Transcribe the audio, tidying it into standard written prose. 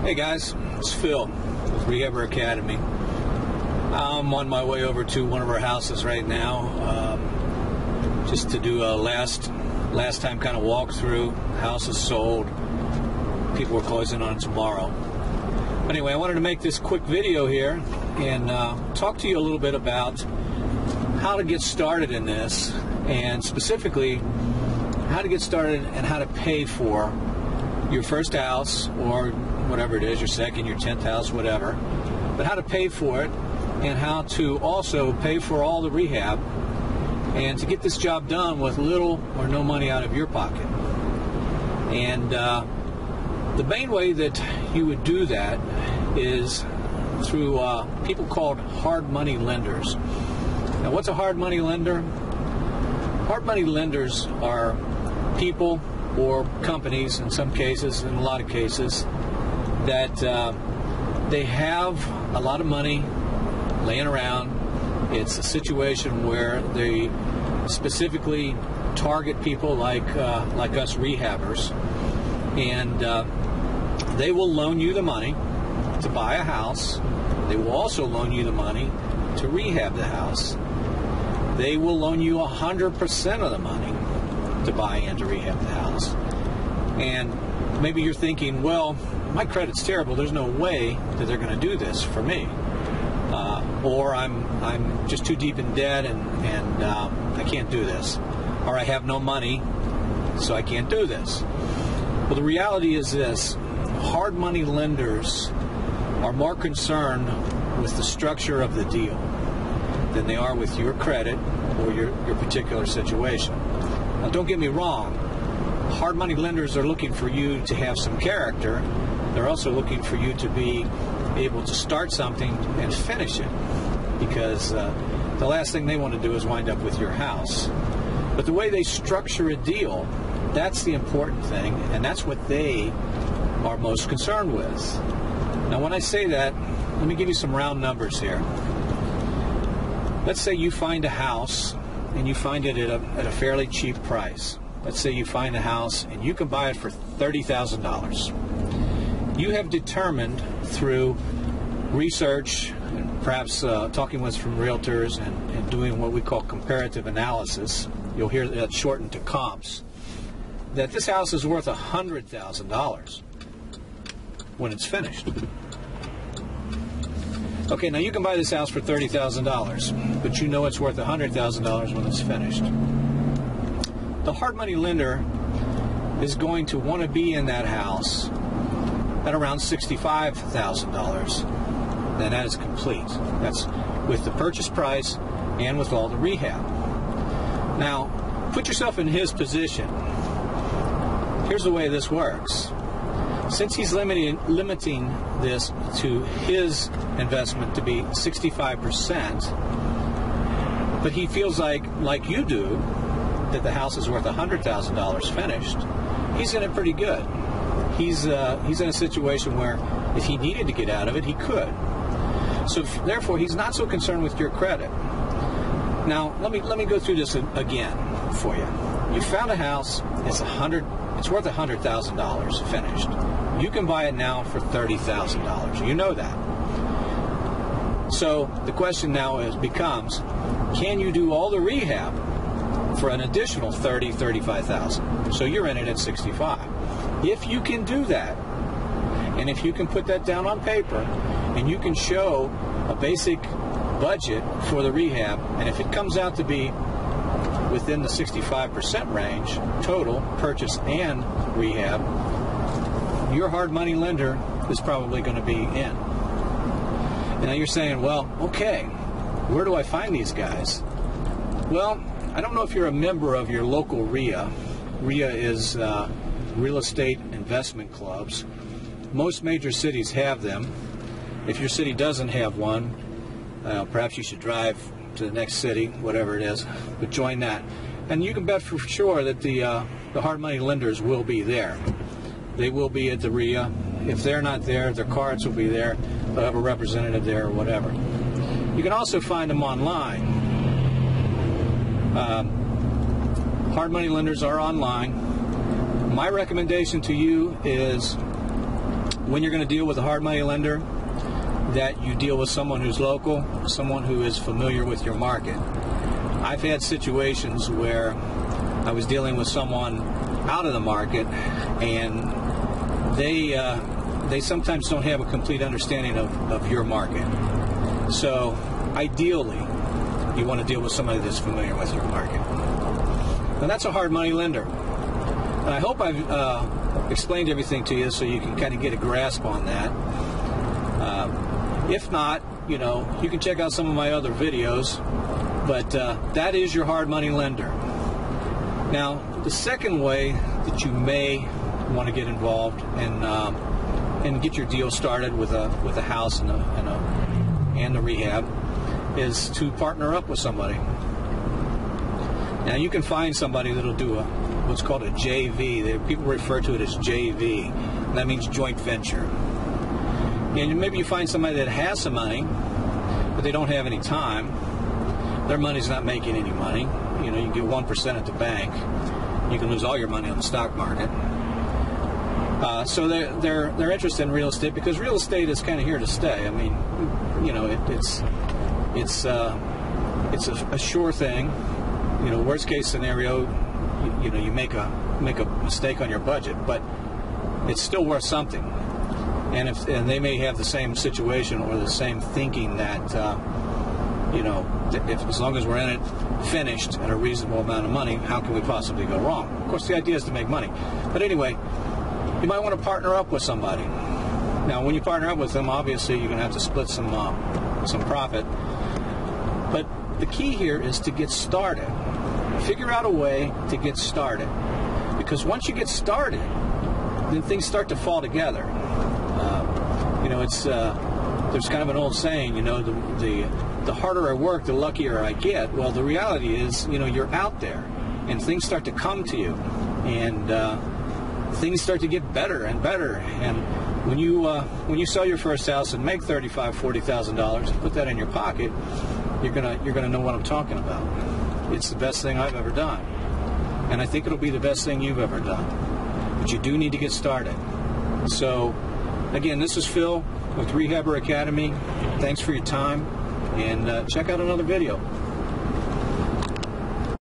Hey guys, it's Phil with Rehabbing Academy. I'm on my way over to one of our houses right now, just to do a last time kind of walkthrough. House is sold. People are closing on it tomorrow. Anyway, I wanted to make this quick video here and talk to you a little bit about how to get started in this, and specifically how to get started and how to pay for your first house, or whatever it is, your second, your 10th house, whatever, but how to pay for it and how to also pay for all the rehab and to get this job done with little or no money out of your pocket. And the main way that you would do that is through people called hard money lenders. Now, what's a hard money lender? Hard money lenders are people or companies, in some cases, in a lot of cases, that they have a lot of money laying around. It's a situation where they specifically target people like us rehabbers, and they will loan you the money to buy a house. They will also loan you the money to rehab the house. They will loan you 100% of the money to buy and to rehab the house. And maybe you're thinking, well, my credit's terrible. There's no way that they're going to do this for me. Or I'm just too deep in debt and I can't do this. Or I have no money, so I can't do this. Well, the reality is this. Hard money lenders are more concerned with the structure of the deal than they are with your credit or your particular situation. Now, don't get me wrong. Hard money lenders are looking for you to have some character. They're also looking for you to be able to start something and finish it, because the last thing they want to do is wind up with your house. But the way they structure a deal, that's the important thing, and that's what they are most concerned with. Now, when I say that, let me give you some round numbers here. Let's say you find a house and you find it at a fairly cheap price. Let's say you find a house and you can buy it for $30,000. You have determined through research and perhaps talking with some realtors and doing what we call comparative analysis, you'll hear that shortened to comps, that this house is worth $100,000 when it's finished. Okay, now you can buy this house for $30,000, but you know it's worth $100,000 when it's finished. The hard money lender is going to want to be in that house at around $65,000. Then that is complete. That's with the purchase price and with all the rehab. Now, put yourself in his position. Here's the way this works. Since he's limiting this to his investment to be 65%, but he feels like you do, that the house is worth $100,000 finished, he's in it pretty good. He's in a situation where if he needed to get out of it, he could. So therefore, he's not so concerned with your credit. Now, let me go through this again for you. You found a house. It's worth $100,000 finished. You can buy it now for $30,000. You know that. So the question now becomes, can you do all the rehab for an additional $30,000, $35,000? So you're in it at $65,000. If you can do that, and if you can put that down on paper, and you can show a basic budget for the rehab, and if it comes out to be within the 65% range, total, purchase and rehab, your hard money lender is probably going to be in. And now you're saying, well, okay, where do I find these guys? Well, I don't know if you're a member of your local RIA. RIA is real estate investment clubs. Most major cities have them. If your city doesn't have one, perhaps you should drive to the next city, whatever it is, but join that. And you can bet for sure that the hard money lenders will be there. They will be at the RIA. If they're not there, their cards will be there. They'll have a representative there or whatever. You can also find them online. Hard money lenders are online. My recommendation to you is when you're going to deal with a hard money lender, that you deal with someone who's local, someone who is familiar with your market. I've had situations where I was dealing with someone out of the market, and they sometimes don't have a complete understanding of your market. So ideally, you want to deal with somebody that's familiar with your market. And that's a hard money lender. And I hope I've explained everything to you so you can kind of get a grasp on that. If not, you can check out some of my other videos, but that is your hard money lender. Now, the second way that you may want to get involved and get your deal started with a house and the rehab is to partner up with somebody. Now, you can find somebody that'll do what's called a JV. People refer to it as JV. That means joint venture. And maybe you find somebody that has some money, but they don't have any time. Their money's not making any money. You can get 1% at the bank. You can lose all your money on the stock market. So they're interested in real estate because real estate is kind of here to stay. I mean, it's a sure thing. Worst case scenario, you make a mistake on your budget, but it's still worth something. And they may have the same situation or the same thinking that as long as we're in it finished at a reasonable amount of money, how can we possibly go wrong? Of course, the idea is to make money. But anyway, you might want to partner up with somebody. Now, when you partner up with them, obviously you're going to have to split some profit. But the key here is to get started. Figure out a way to get started. Because once you get started, then things start to fall together. There's kind of an old saying, the harder I work, the luckier I get. Well, the reality is, you're out there, and things start to come to you, and things start to get better and better. And when you sell your first house and make $35,000, $40,000 and put that in your pocket, you're gonna know what I'm talking about. It's the best thing I've ever done, and I think it'll be the best thing you've ever done. But you do need to get started. So, again, this is Phil with Rehabber Academy. Thanks for your time, and check out another video.